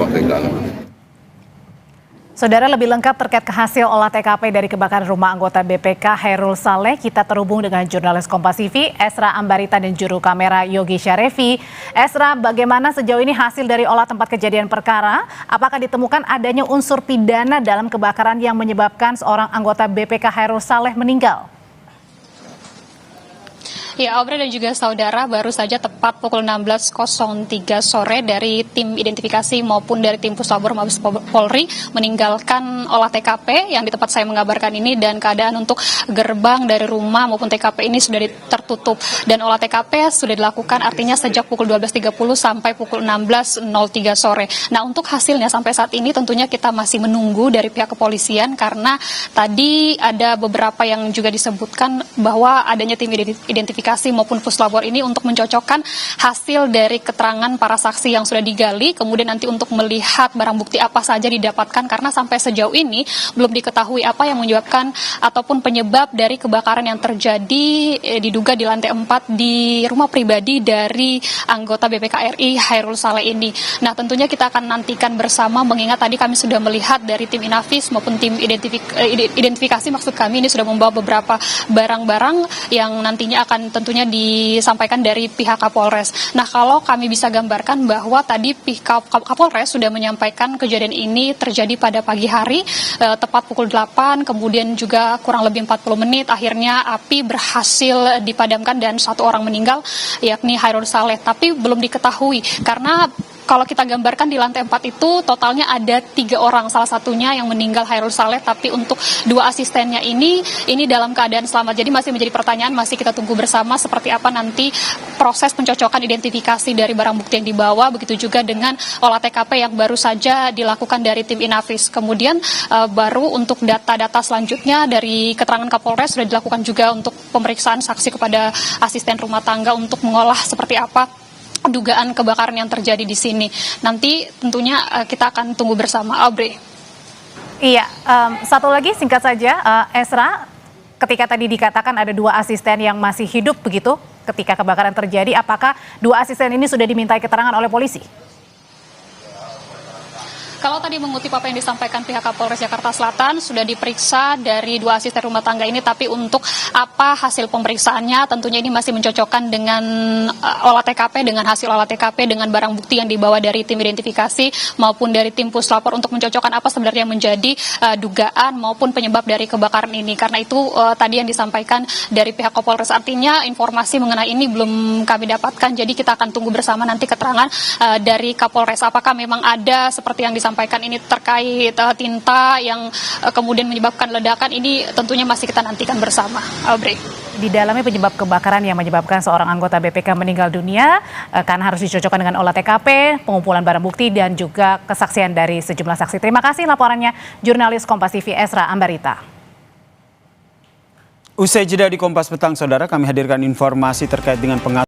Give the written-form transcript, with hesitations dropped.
waktu yang lalu. Saudara, lebih lengkap terkait hasil olah TKP dari kebakaran rumah anggota BPK Khairul Saleh, kita terhubung dengan jurnalis Kompas TV, Esra Ambarita dan juru kamera Yogi Syarefi. Esra, bagaimana sejauh ini hasil dari olah tempat kejadian perkara? Apakah ditemukan adanya unsur pidana dalam kebakaran yang menyebabkan seorang anggota BPK Khairul Saleh meninggal? Ya, Aubrey dan juga saudara, baru saja tepat pukul 16.03 sore dari tim identifikasi maupun dari tim Puslapor Mabes Polri meninggalkan olah TKP yang di tempat saya mengabarkan ini, dan keadaan untuk gerbang dari rumah maupun TKP ini sudah tertutup dan olah TKP sudah dilakukan, artinya sejak pukul 12.30 sampai pukul 16.03 sore. Nah, untuk hasilnya sampai saat ini tentunya kita masih menunggu dari pihak kepolisian, karena tadi ada beberapa yang juga disebutkan bahwa adanya tim identifikasi maupun puslapor ini untuk mencocokkan hasil dari keterangan para saksi yang sudah digali, kemudian nanti untuk melihat barang bukti apa saja didapatkan, karena sampai sejauh ini belum diketahui apa yang menyebabkan ataupun penyebab dari kebakaran yang terjadi diduga di lantai 4 di rumah pribadi dari anggota BPK RI Khairul Saleh ini. Nah, tentunya kita akan nantikan bersama, mengingat tadi kami sudah melihat dari tim Inavis maupun tim identifikasi maksud kami ini sudah membawa beberapa barang-barang yang nantinya akan tentunya disampaikan dari pihak Kapolres. Nah, kalau kami bisa gambarkan bahwa tadi pihak Kapolres sudah menyampaikan kejadian ini terjadi pada pagi hari, tepat pukul 8, kemudian juga kurang lebih 40 menit, akhirnya api berhasil dipadamkan dan satu orang meninggal, yakni Khairul Saleh. Tapi belum diketahui, karena kalau kita gambarkan di lantai 4 itu totalnya ada 3 orang, salah satunya yang meninggal Khairul Saleh, tapi untuk 2 asistennya ini dalam keadaan selamat. Jadi masih menjadi pertanyaan, masih kita tunggu bersama seperti apa nanti proses pencocokan identifikasi dari barang bukti yang dibawa, begitu juga dengan olah TKP yang baru saja dilakukan dari tim Inavis. Kemudian baru untuk data-data selanjutnya dari keterangan Kapolres sudah dilakukan juga untuk pemeriksaan saksi kepada asisten rumah tangga untuk mengolah seperti apa dugaan kebakaran yang terjadi di sini. Nanti tentunya kita akan tunggu bersama, Aubrey. Iya, satu lagi singkat saja, Esra, ketika tadi dikatakan ada 2 asisten yang masih hidup begitu ketika kebakaran terjadi, apakah 2 asisten ini sudah dimintai keterangan oleh polisi? Kalau tadi mengutip apa yang disampaikan pihak Kapolres Jakarta Selatan, sudah diperiksa dari 2 asisten rumah tangga ini, tapi untuk apa hasil pemeriksaannya tentunya ini masih mencocokkan dengan olah TKP, dengan hasil olah TKP, dengan barang bukti yang dibawa dari tim identifikasi maupun dari tim puslapor untuk mencocokkan apa sebenarnya menjadi dugaan maupun penyebab dari kebakaran ini. Karena itu tadi yang disampaikan dari pihak Kapolres, artinya informasi mengenai ini belum kami dapatkan, jadi kita akan tunggu bersama nanti keterangan dari Kapolres. Apakah memang ada seperti yang disampaikan ini terkait tinta yang kemudian menyebabkan ledakan, ini tentunya masih kita nantikan bersama, Aubrey. Di dalamnya penyebab kebakaran yang menyebabkan seorang anggota BPK meninggal dunia karena harus dicocokkan dengan olah TKP, pengumpulan barang bukti, dan juga kesaksian dari sejumlah saksi. Terima kasih laporannya jurnalis Kompas TV Esra Ambarita. Usai jeda di Kompas Petang, saudara, kami hadirkan informasi terkait dengan